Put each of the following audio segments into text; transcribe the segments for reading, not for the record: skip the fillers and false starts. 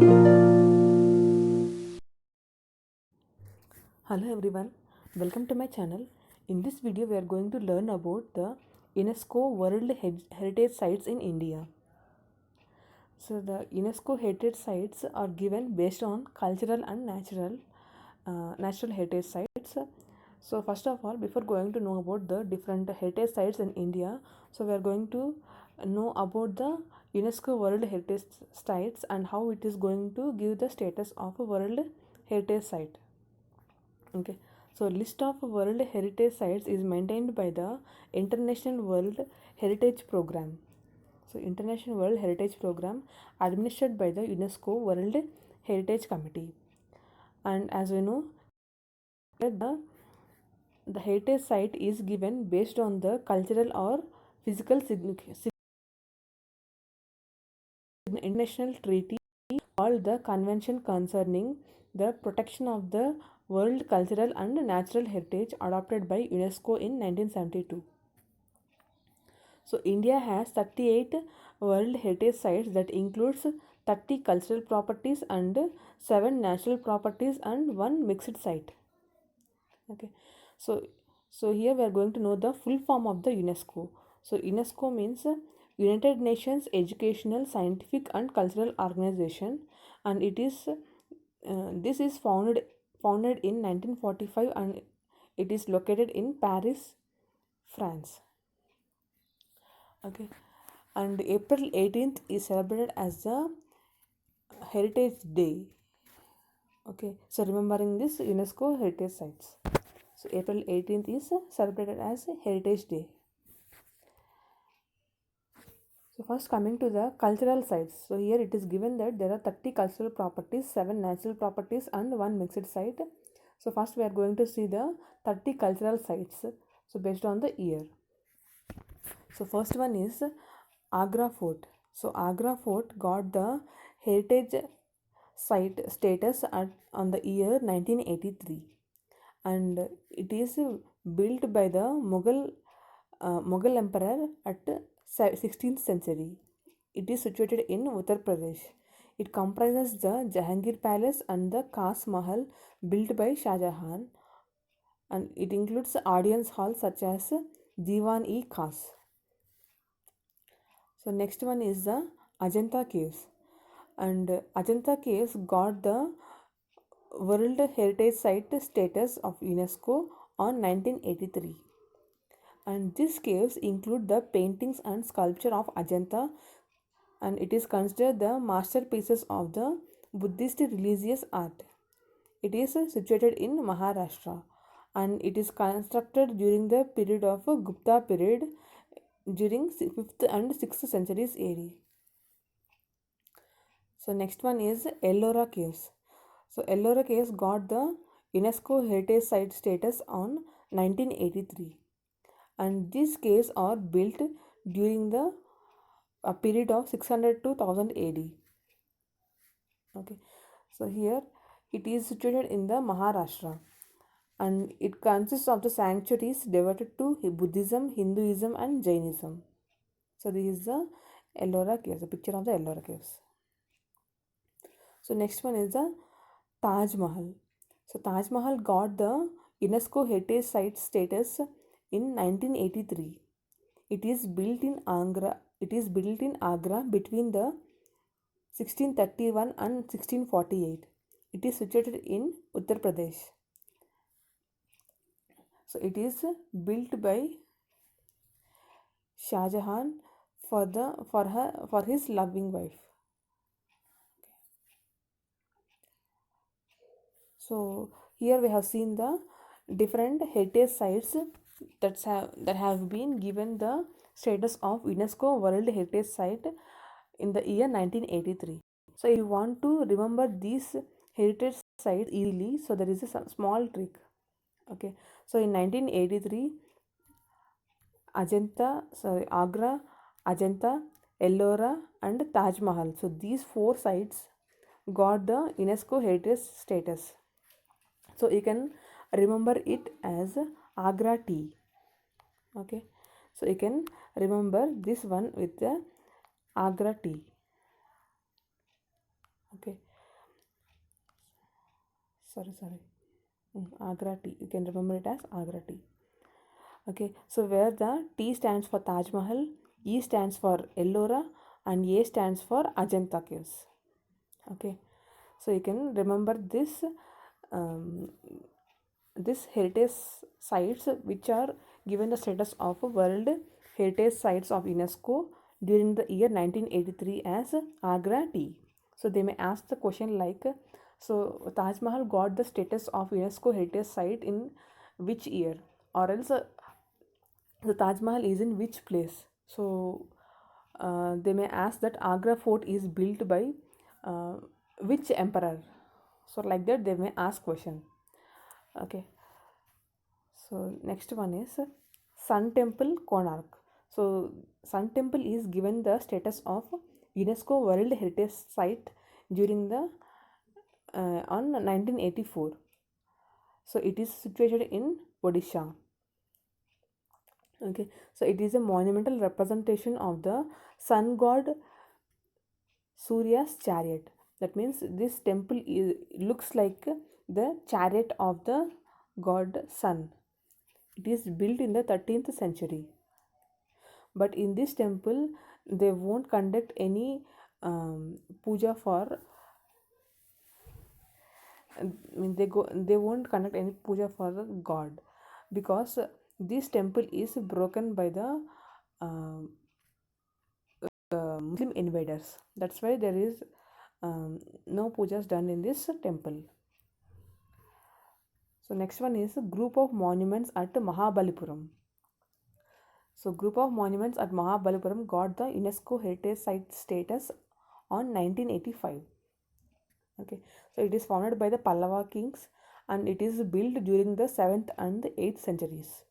Hello everyone, welcome to my channel. In this video we are going to learn about the UNESCO World Heritage Sites in India. So the UNESCO heritage sites are given based on cultural and natural heritage sites. So first of all, before going to know about the different heritage sites in India, so we are going to know about the UNESCO World Heritage Sites and how it is going to give the status of a World Heritage Site. Okay, so list of World Heritage Sites is maintained by the International World Heritage Program. So International World Heritage Program administered by the UNESCO World Heritage Committee. And as we know, the heritage site is given based on the cultural or physical international treaty called the Convention Concerning the Protection of the World Cultural and Natural Heritage adopted by UNESCO in 1972. So India has 38 World Heritage Sites that includes 30 cultural properties and 7 natural properties and 1 mixed site. Okay, so here we are going to know the full form of the UNESCO. So UNESCO means United Nations Educational, Scientific and Cultural Organization, and it is this is founded in 1945 and it is located in Paris, France. Okay, and April 18th is celebrated as the Heritage Day. Okay, so remembering this UNESCO heritage sites. So April 18th is celebrated as Heritage Day. So first coming to the cultural sites. So here it is given that there are 30 cultural properties, 7 natural properties and 1 mixed site. So first we are going to see the 30 cultural sites. So based on the year. So first one is Agra Fort. So Agra Fort got the heritage site status on the year 1983, and it is built by the Mughal emperor at 16th century. It is situated in Uttar Pradesh. It comprises the Jahangir Palace and the Khas Mahal built by Shah Jahan, and it includes audience halls such as Diwan-e-Khas. So next one is the Ajanta Caves, and Ajanta Caves got the World Heritage Site status of UNESCO on 1983. And these caves include the paintings and sculpture of Ajanta, and it is considered the masterpieces of the Buddhist religious art. It is situated in Maharashtra and it is constructed during the period of Gupta period during 5th and 6th centuries AD. So next one is Ellora Caves. So Ellora Caves got the UNESCO Heritage Site status on 1983, and these caves are built during the period of 600 to 1000 AD. Okay, so here it is situated in the Maharashtra, and it consists of the sanctuaries devoted to Buddhism, Hinduism and Jainism. So this is the Ellora Caves, the picture of the Ellora Caves. So next one is the Taj Mahal. So Taj Mahal got the UNESCO Heritage Site status in 1983. It is built in Agra. It is built in Agra between the 1631 and 1648. It is situated in Uttar Pradesh. So it is built by Shah Jahan for his loving wife. So here we have seen the different heritage sites that have been given the status of UNESCO World Heritage Site in the year 1983. So if you want to remember these heritage sites easily, so there is a small trick. Okay, so in 1983, Agra, Ajanta, Ellora and Taj Mahal. So these 4 sites got the UNESCO heritage status. So you can remember it as Agra tea. Okay, so you can remember this one with the Agra tea. Okay, Agra tea. You can remember it as Agra tea. Okay, so where the T stands for Taj Mahal, E stands for Ellora, and A stands for Ajanta Caves. Okay, so you can remember um, this heritage sites which are given the status of World Heritage Sites of UNESCO during the year 1983 as Agra tea. So they may ask the question like, so Taj Mahal got the status of UNESCO Heritage Site in which year, or else the Taj Mahal is in which place? So they may ask that Agra fort is built by uh, which emperor? So like that they may ask question. Okay. So next one is Sun Temple Konark. So Sun Temple is given the status of UNESCO World Heritage Site during the on 1984. So it is situated in Odisha. Okay, so it is a monumental representation of the sun god Surya's chariot. That means this temple looks like the chariot of the god sun. It is built in the 13th century. But in this temple, they won't conduct any puja for. They won't conduct any puja for the god, because this temple is broken by the uh, Muslim invaders. That's why there is no pujas done in this temple. So next one is a group of monuments at Mahabalipuram. So group of monuments at Mahabalipuram got the UNESCO Heritage Site status on 1985. Okay, so it is founded by the Pallava kings and it is built during the 7th and 8th centuries.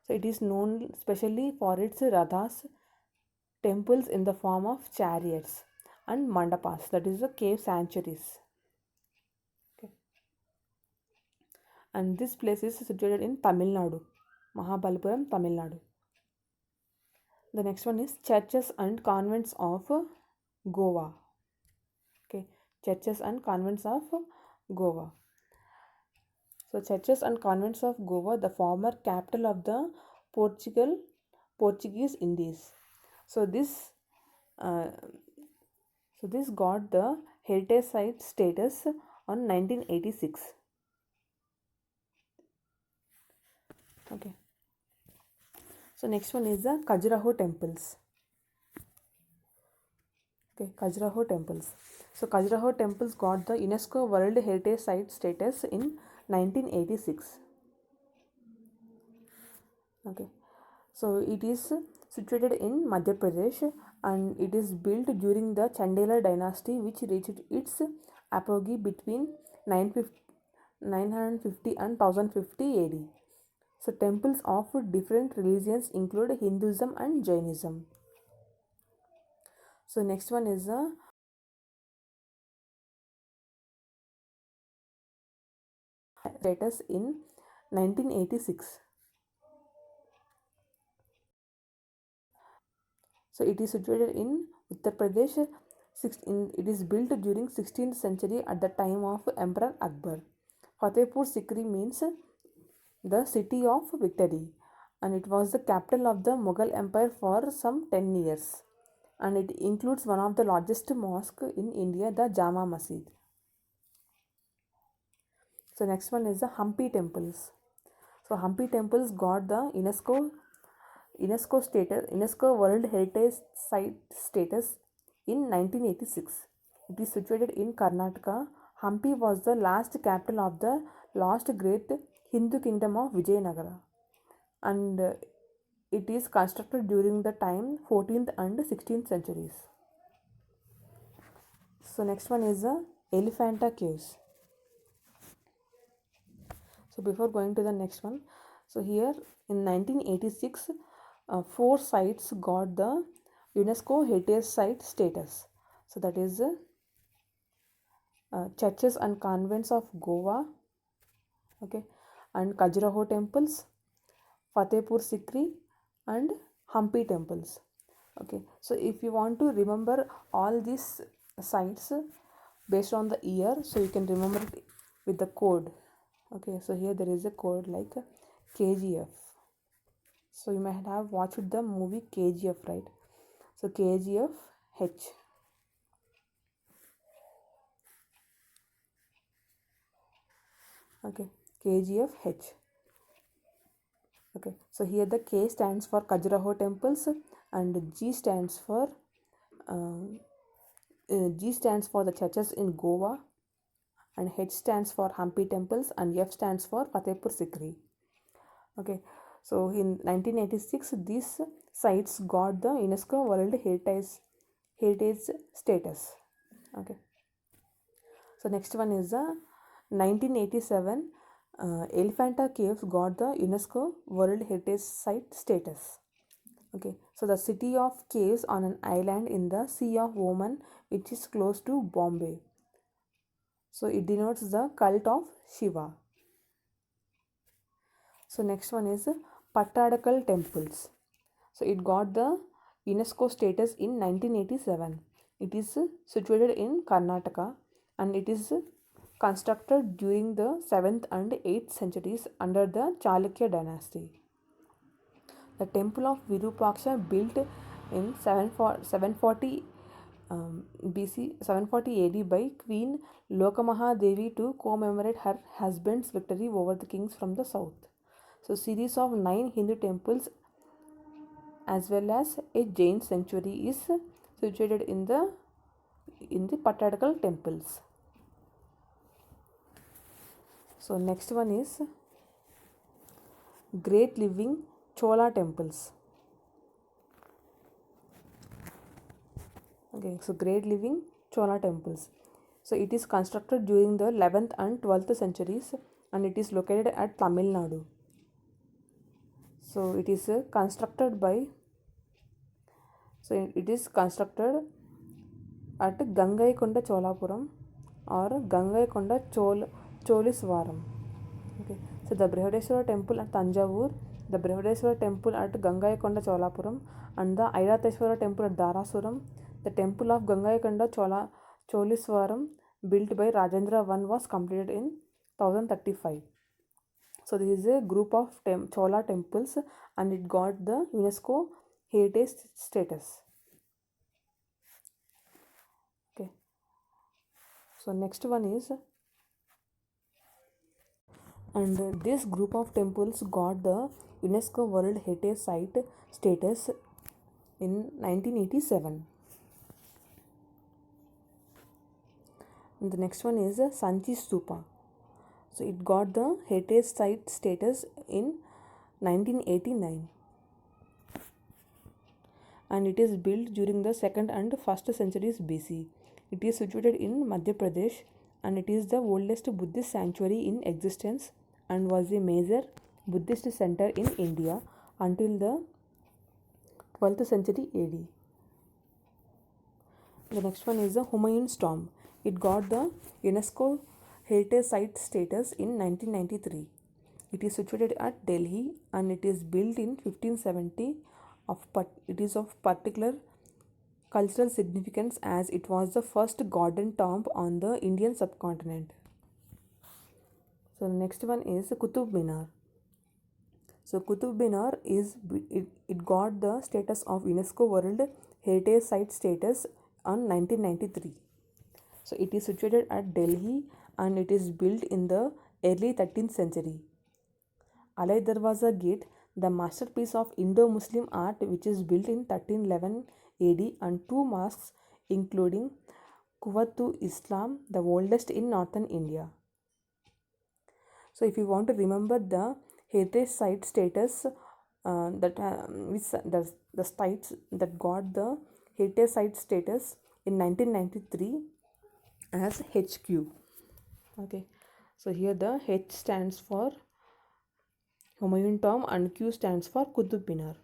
So it is known specially for its rathas, temples in the form of chariots, and mandapas, that is the cave sanctuaries. Okay. And this place is situated in Tamil Nadu, Mahabalipuram, Tamil Nadu. The next one is churches and convents of Goa. Okay, churches and convents of Goa. So churches and convents of Goa, the former capital of the Portuguese Indies. So this uh, got the heritage site status on 1986. Okay. So next one is the Khajuraho temples. Okay, Khajuraho temples. So Khajuraho temples got the UNESCO World Heritage Site status in 1986. Okay, so it is situated in Madhya Pradesh and it is built during the Chandela dynasty, which reached its apogee between 950 and 1050 AD. So temples of different religions include Hinduism and Jainism. So next one is the status in 1986. So it is situated in Uttar Pradesh. It is built during 16th century at the time of Emperor Akbar. Fatehpur Sikri means the city of victory, and it was the capital of the Mughal Empire for some 10 years. And it includes one of the largest mosques in India, the Jama Masjid. So next one is the Hampi temples. So Hampi temples got the UNESCO World Heritage Site status in 1986. It is situated in Karnataka. Hampi was the last capital of the last great Hindu kingdom of Vijayanagara, and it is constructed during the time 14th and 16th centuries. So next one is the Elephanta Caves. So before going to the next one, so here in 1986, 4 sites got the UNESCO Heritage Site status. So that is churches and convents of Goa, okay, and Khajuraho temples, Fatehpur Sikri, and Hampi temples. Okay, so if you want to remember all these sites based on the year, so you can remember it with the code. Okay, so here there is a code like KGF. So you might have watched the movie KGF, right? So KGF H. Okay, KGF H. Okay, so here the K stands for Khajuraho temples and G stands for the churches in Goa, and H stands for Hampi temples, and F stands for Fatehpur Sikri. Okay, so in 1986 these sites got the UNESCO World Heritage status. Okay, so next one is the 1987 Elephanta Caves got the UNESCO World Heritage Site status. Okay, so the city of caves on an island in the Sea of Oman, which is close to Bombay. So it denotes the cult of Shiva. So next one is Pattadakal temples. So it got the UNESCO status in 1987. It is situated in Karnataka and it is constructed during the 7th and 8th centuries under the Chalukya dynasty. The temple of Virupaksha built in 740 BC 740 AD by Queen Lokamaha Devi to commemorate her husband's victory over the kings from the south. So series of 9 Hindu temples as well as a Jain sanctuary is situated in the Pattadakal temples. So next one is Great Living Chola temples. Okay, so Great Living Chola temples. So it is constructed during the 11th and 12th centuries and it is located at Tamil Nadu. So it is constructed at Gangaikonda Cholapuram or Gangaikonda Choliswaram. Okay, so the Brihadeshwara temple at Tanjavur, the Brihadeshwara temple at Gangaikonda Cholapuram, and the Airateshwara temple at Darasuram. The temple of Gangaikonda Choliswaram, built by Rajendra I, was completed in 1035. So this is a group of Chola temples and it got the UNESCO heritage status. Okay, so next one is, and this group of temples got the UNESCO World Heritage Site status in 1987. And the next one is Sanchi Stupa. So it got the heritage site status in 1989. And it is built during the 2nd and 1st centuries BC. It is situated in Madhya Pradesh and it is the oldest Buddhist sanctuary in existence and was a major Buddhist center in India until the 12th century AD. The next one is the Humayun's tomb. It got the UNESCO Heritage Site status in 1993. It is situated at Delhi and it is built in 1570. It is of particular cultural significance as it was the first garden tomb on the Indian subcontinent. So the next one is Qutub Minar. So Qutub Minar it got the status of UNESCO World Heritage Site status on 1993. So it is situated at Delhi and it is built in the early 13th century. Alai Darwaza Gate, the masterpiece of Indo-Muslim art which is built in 1311 AD, and 2 mosques including Quwwatu Islam, the oldest in northern India. So if you want to remember the heritage site status the sites that got the heritage site status in 1993 as HQ. Okay, so here the H stands for Humayun Tomb and Q stands for Qutub Minar.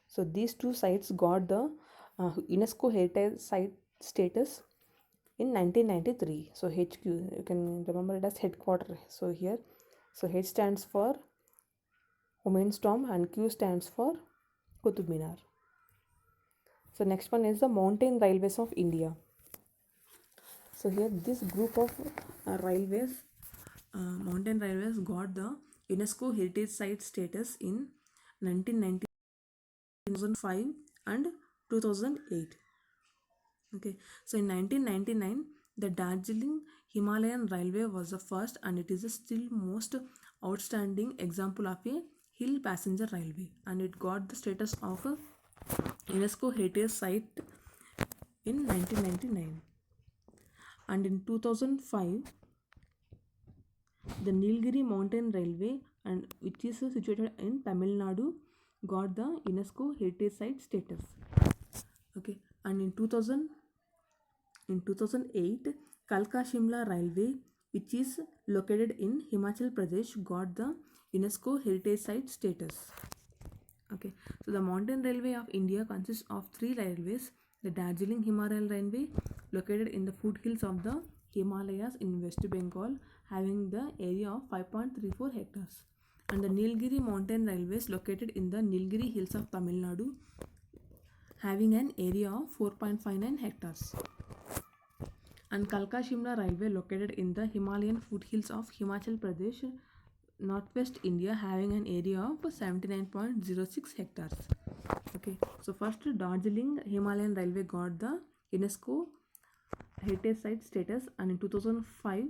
So these two sites got the UNESCO Heritage Site status in 1993. So HQ, you can remember it as headquarter. So here, so H stands for Humayun's Tomb and Q stands for Qutub Minar. So next one is the Mountain Railways of India. So here this group of railways mountain railways got the UNESCO Heritage Site status in 1990, 2005 and 2008. Okay, so in 1999, the Darjeeling Himalayan Railway was the first, and it is the still most outstanding example of a hill passenger railway, and it got the status of a UNESCO Heritage Site in 1999. And in 2005, the Nilgiri Mountain Railway, and which is situated in Tamil Nadu, got the UNESCO Heritage Site status. Okay, and in 2008, Kalka Shimla Railway, which is located in Himachal Pradesh, got the UNESCO Heritage Site status. Okay, so the Mountain Railway of India consists of three railways: the Darjeeling Himalayan Railway, located in the foothills of the Himalayas in West Bengal, having the area of 5.34 hectares, and the Nilgiri Mountain Railways, located in the Nilgiri Hills of Tamil Nadu, having an area of 4.59 hectares, and Kalka Shimla Railway, located in the Himalayan foothills of Himachal Pradesh, Northwest India, having an area of 79.06 hectares. Okay, so first Darjeeling Himalayan Railway got the UNESCO Heritage Site status, and in 2005,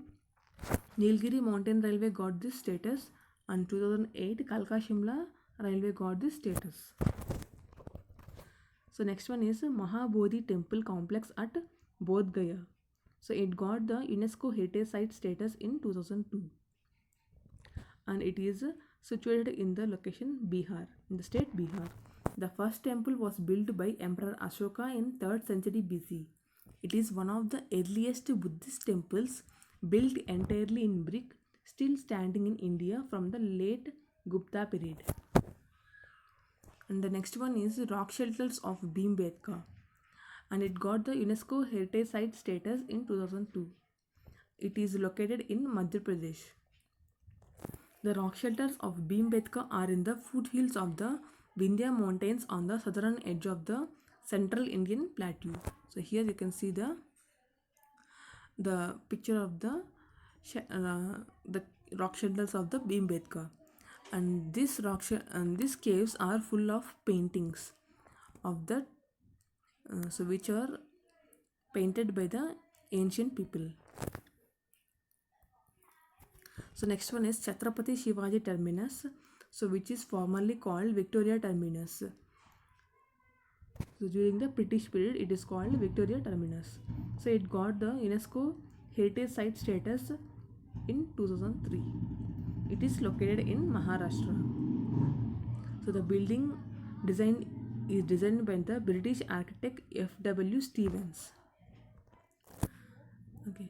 Nilgiri Mountain Railway got this status, and 2008, Kalka Shimla Railway got this status. So next one is Mahabodhi Temple Complex at Bodh Gaya. So it got the UNESCO Heritage Site status in 2002, and it is situated in the location Bihar, in the state Bihar. The first temple was built by Emperor Ashoka in 3rd century BC. It is one of the earliest Buddhist temples built entirely in brick, still standing in India from the late Gupta period. And the next one is Rock Shelters of Bhimbetka, and it got the UNESCO Heritage Site status in 2002. It is located in Madhya Pradesh. The rock shelters of Bhimbetka are in the foothills of the Vindhya Mountains on the southern edge of the central Indian plateau. So here you can see the picture of the rock shelters of the Bhimbetka, and these caves are full of paintings of the which are painted by the ancient people. So next one is Chhatrapati Shivaji Terminus, so which is formerly called Victoria Terminus. So during the British period, it is called Victoria Terminus. So it got the UNESCO Heritage Site status in 2003. It is located in Maharashtra. So the building design is designed by the British architect F.W. Stevens. Okay.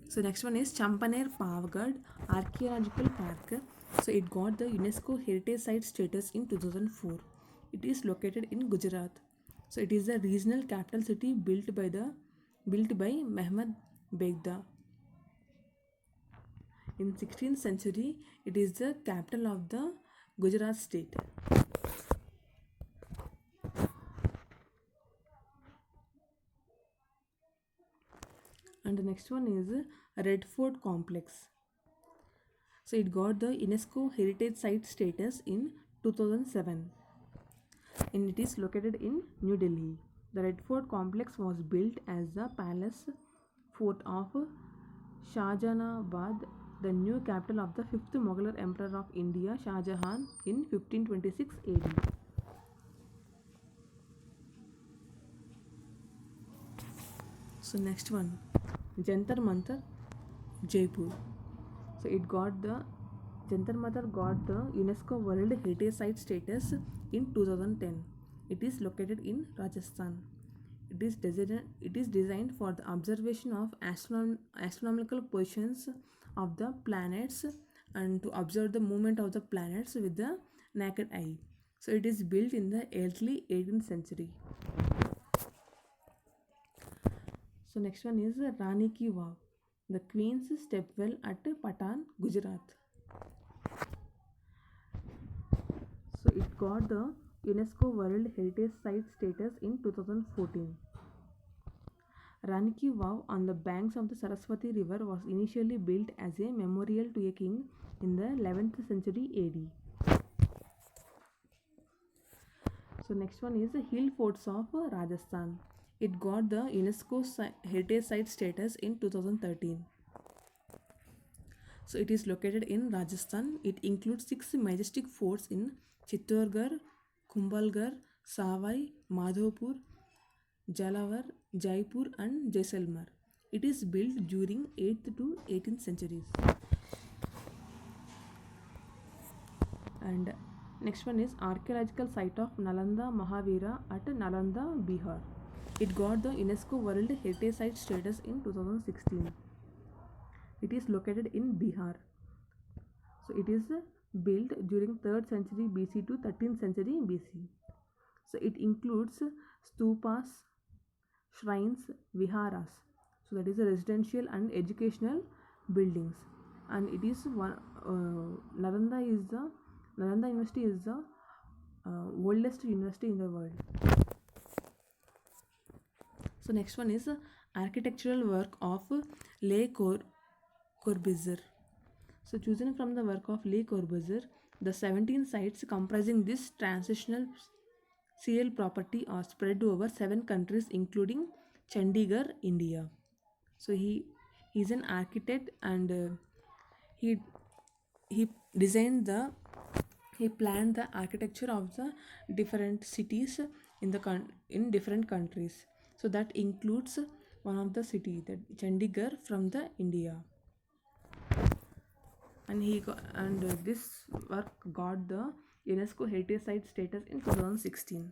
So next one is Champaner Pavagad Archaeological Park. So it got the UNESCO Heritage Site status in 2004. It is located in Gujarat. So it is the regional capital city built by Mehmed Begda. In 16th century, it is the capital of the Gujarat state. And the next one is Red Fort Complex. So it got the UNESCO Heritage Site status in 2007, and it is located in New Delhi. The Red Fort Complex was built as the palace fort of Shahjahanabad, the new capital of the 5th Mughal Emperor of India, Shah Jahan, in 1526 AD. So next one, Jantar Mantar, Jaipur. So it got the Jantar Mantar got the UNESCO World Heritage Site status in 2010. It is located in Rajasthan. It is designed for the observation of astronomical positions of the planets and to observe the movement of the planets with the naked eye. So it is built in the early 18th century. So next one is Rani Ki Vav, the Queen's Stepwell at Patan, Gujarat. So it got the UNESCO World Heritage Site status in 2014. Ranki Vav on the banks of the Saraswati River was initially built as a memorial to a king in the 11th century AD. So next one is the hill forts of Rajasthan. It got the UNESCO Heritage Site status in 2013. So it is located in Rajasthan. It includes 6 majestic forts in Chittorgarh, Kumbhalgarh, Savai, Madhopur, Jalawar, Jaipur and Jaisalmer. It is built during 8th to 18th centuries. And next one is archaeological site of Nalanda Mahavira at Nalanda, Bihar. It got the UNESCO World Heritage Site status in 2016. It is located in Bihar. So it is built during 3rd century BC to 13th century BC. So it includes stupas, shrines, viharas. So that is a residential and educational buildings. And it is one Nalanda University is the oldest university in the world. So next one is architectural work of Le Corbusier. So chosen from the work of Le Corbusier, the 17 sites comprising this transitional serial property are spread over 7 countries including Chandigarh, India. So he is an architect and he designed he planned the architecture of the different cities in different countries. So that includes one of the city, that Chandigarh from the India. And this work got the UNESCO Heritage Site status in 2016.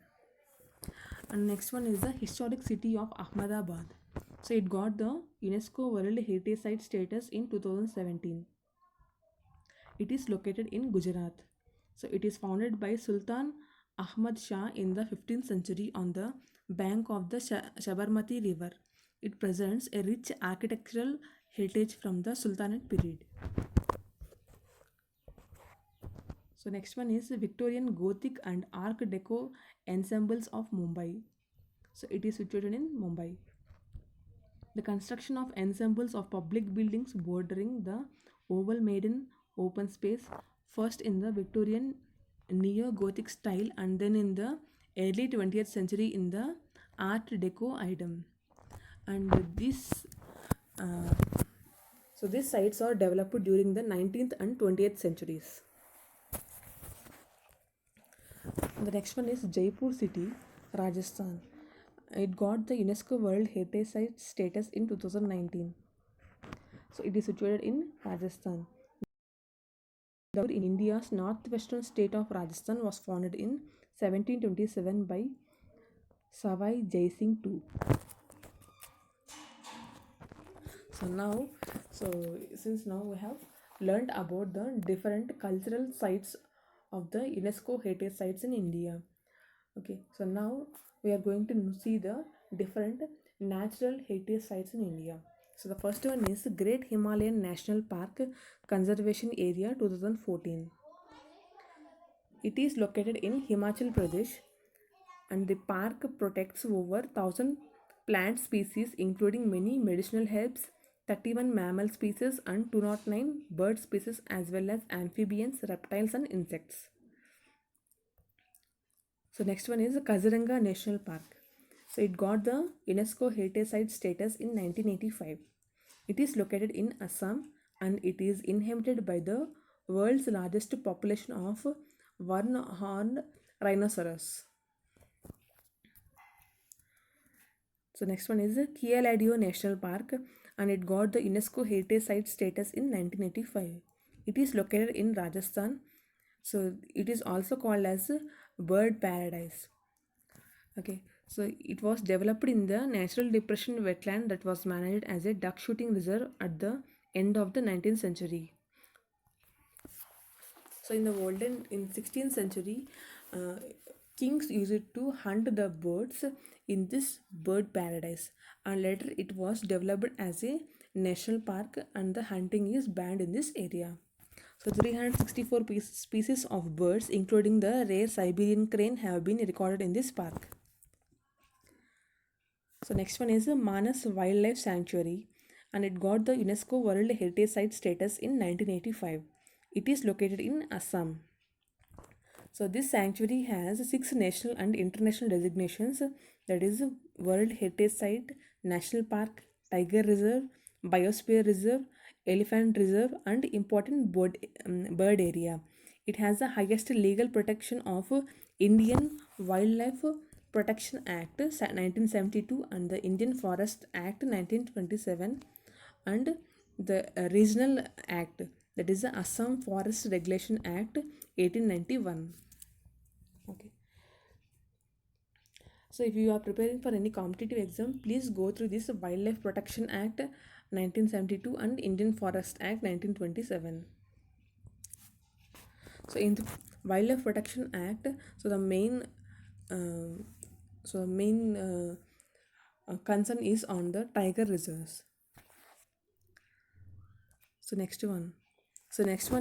And next one is the historic city of Ahmedabad. So it got the UNESCO World Heritage Site status in 2017. It is located in Gujarat. So it is founded by Sultan Ahmad Shah in the 15th century on the bank of the Sabarmati River. It presents a rich architectural heritage from the Sultanate period. So next one is Victorian Gothic and Art Deco ensembles of Mumbai. So it is situated in Mumbai. The construction of ensembles of public buildings bordering the Oval Maiden open space, first in the Victorian neo-Gothic style and then in the early 20th century in the Art Deco item. And these sites are developed during the 19th and 20th centuries. The next one is Jaipur city, Rajasthan. It got the UNESCO World Heritage Site status in 2019. So it is situated in Rajasthan. In India's northwestern state of Rajasthan was founded in 1727 by Savai Jai Singh II. Since now we have learned about the different cultural sites of the UNESCO Heritage Sites in India. Okay, so now we are going to see the different natural heritage sites in India. So the first one is Great Himalayan National Park Conservation Area 2014. It is located in Himachal Pradesh and the park protects over 1000 plant species including many medicinal herbs, 31 mammal species and 209 bird species as well as amphibians, reptiles and insects. So next one is Kaziranga National Park. So it got the UNESCO Heritage Site status in 1985. It is located in Assam and it is inhabited by the world's largest population of one-horned rhinoceros. So next one is Kialadio National Park and it got the UNESCO Heritage Site status in 1985. It is located in Rajasthan. So it is also called as bird paradise. Okay, so it was developed in the natural depression wetland that was managed as a duck shooting reserve at the end of the 19th century. So in 16th century, kings used to hunt the birds in this bird paradise, and later it was developed as a national park and the hunting is banned in this area. So 364 species of birds including the rare Siberian crane have been recorded in this park. So next one is Manas Wildlife Sanctuary, and it got the UNESCO World Heritage Site status in 1985. It is located in Assam. So this sanctuary has six national and international designations, that is World Heritage Site, National Park, Tiger Reserve, Biosphere Reserve, Elephant Reserve, and important bird area. It has the highest legal protection of Indian Wildlife Protection Act 1972 and the Indian Forest Act 1927 and the Regional Act, that is the Assam Forest Regulation Act 1891. Okay. So if you are preparing for any competitive exam, please go through this Wildlife Protection Act 1972 and Indian Forest Act 1927. So in the Wildlife Protection Act, so the main uh, concern is on the tiger reserves. So next one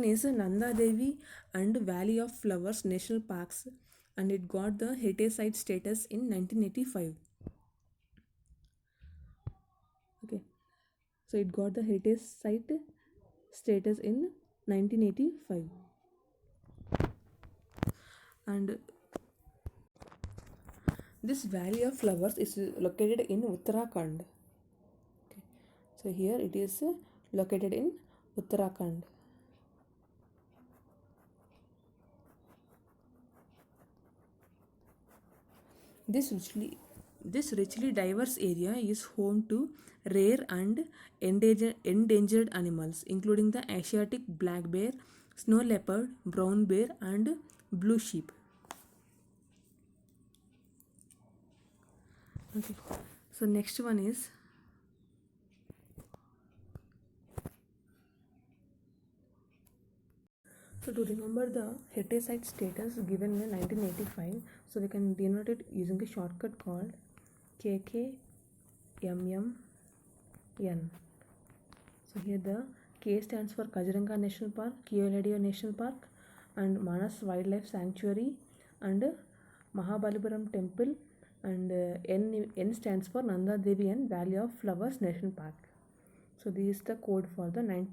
is Nanda Devi and Valley of Flowers National Parks, and it got the heritage site status in 1985. Okay, so it got the heritage site status in 1985, and this Valley of Flowers is located in Uttarakhand. Okay, so here it is located in Uttarakhand. This richly diverse area is home to rare and endangered animals, including the Asiatic black bear, snow leopard, brown bear, and blue sheep. Okay. So next one is so to remember the heritage site status given in 1985, so we can denote it using a shortcut called KKMMN. So here the K stands for Kaziranga National Park, Keoladeo National Park, and Manas Wildlife Sanctuary, and Mahabalipuram Temple, and N stands for Nanda Devi and Valley of Flowers National Park. So this is the code for the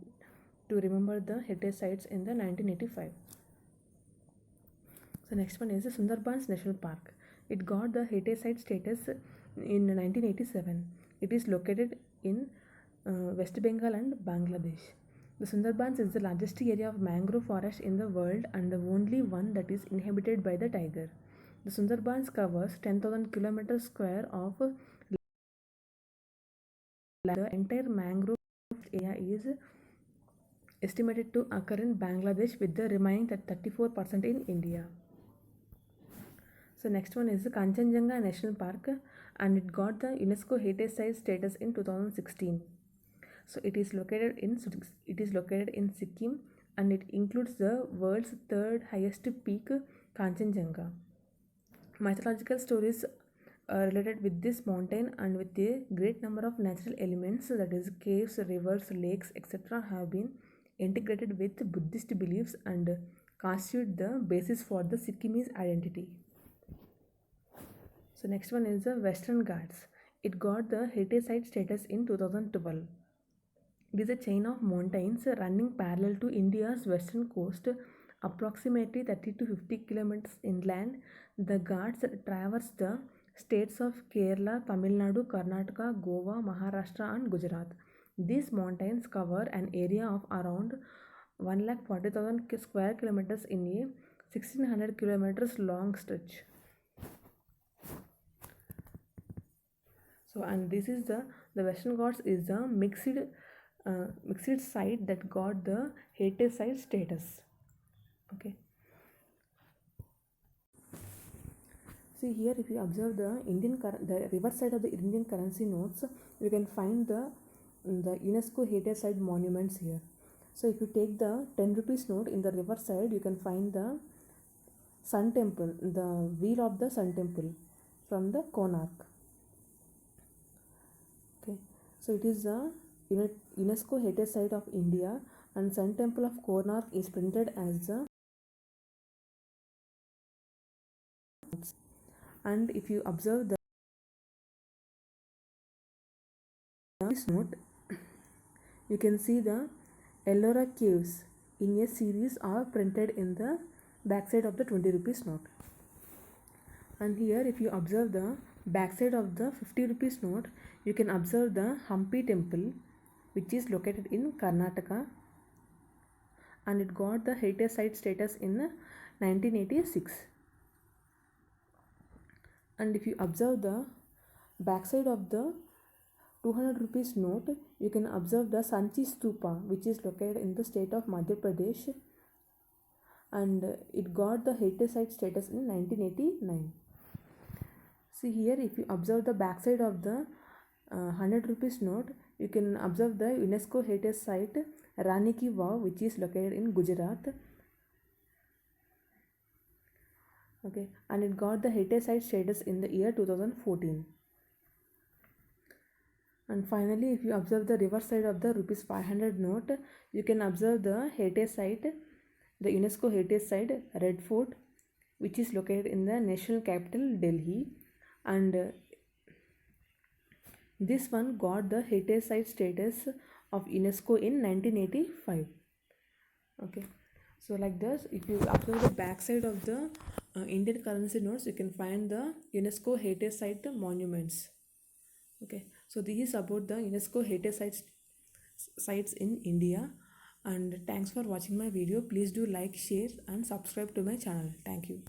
to remember the heritage sites in the 1985. So next one is the Sundarbans National Park. It got the heritage site status in 1987. It is located in West Bengal and Bangladesh. The Sundarbans is the largest area of mangrove forest in the world and the only one that is inhabited by the tiger. The Sundarbans covers 10,000 kilometers square of land. The entire mangrove area is estimated to occur in Bangladesh with the remaining 34% in India. So next one is the Kanchenjunga National Park, and it got the UNESCO Heritage Site status in 2016. So it is located in Sikkim, and it includes the world's third highest peak, Kanchenjunga. Mythological stories are related with this mountain, and with a great number of natural elements, that is caves, rivers, lakes, etc., have been integrated with Buddhist beliefs and constitute the basis for the Sikkimese identity. So next one is the Western Ghats. It got the heritage site status in 2012. It is a chain of mountains running parallel to India's western coast, approximately 30 to 50 kilometers inland. The Ghats traverse the states of Kerala, Tamil Nadu, Karnataka, Goa, Maharashtra, and Gujarat. These mountains cover an area of around 140,000 square kilometers in a 1600 kilometers long stretch. So, and this is the Western Ghats is the mixed site that got the heritage site status. Okay. See here, if you observe the the reverse side of the Indian currency notes, you can find the UNESCO heritage site monuments here. So if you take the 10 rupees note, in the reverse side you can find the Sun Temple, the wheel of the Sun Temple from the Konark. Okay, so it is the UNESCO Heritage Site of India, and Sun Temple of Konark is printed as the. And if you observe the rupees note, you can see the Ellora caves in a series are printed in the backside of the 20 rupees note. And here if you observe the backside of the 50 rupees note, you can observe the Hampi temple, which is located in Karnataka, and it got the heritage site status in 1986. And if you observe the backside of the 200 rupees note, you can observe the Sanchi Stupa, which is located in the state of Madhya Pradesh, and it got the heritage site status in 1989. See here, if you observe the backside of the 100 rupees note, you can observe the UNESCO heritage site Rani Ki Vav, which is located in Gujarat. Okay, and it got the heritage site status in the year 2014. And finally, if you observe the reverse side of the rupees 500 note, you can observe the heritage site, the UNESCO heritage site Red Fort, which is located in the national capital Delhi, and this one got the heritage site status of UNESCO in 1985. Okay, so like this, if you observe the back side of the Indian currency notes, you can find the UNESCO heritage site monuments. Okay, so this is about the UNESCO heritage sites in India. And thanks for watching my video. Please do like, share and subscribe to my channel. Thank you.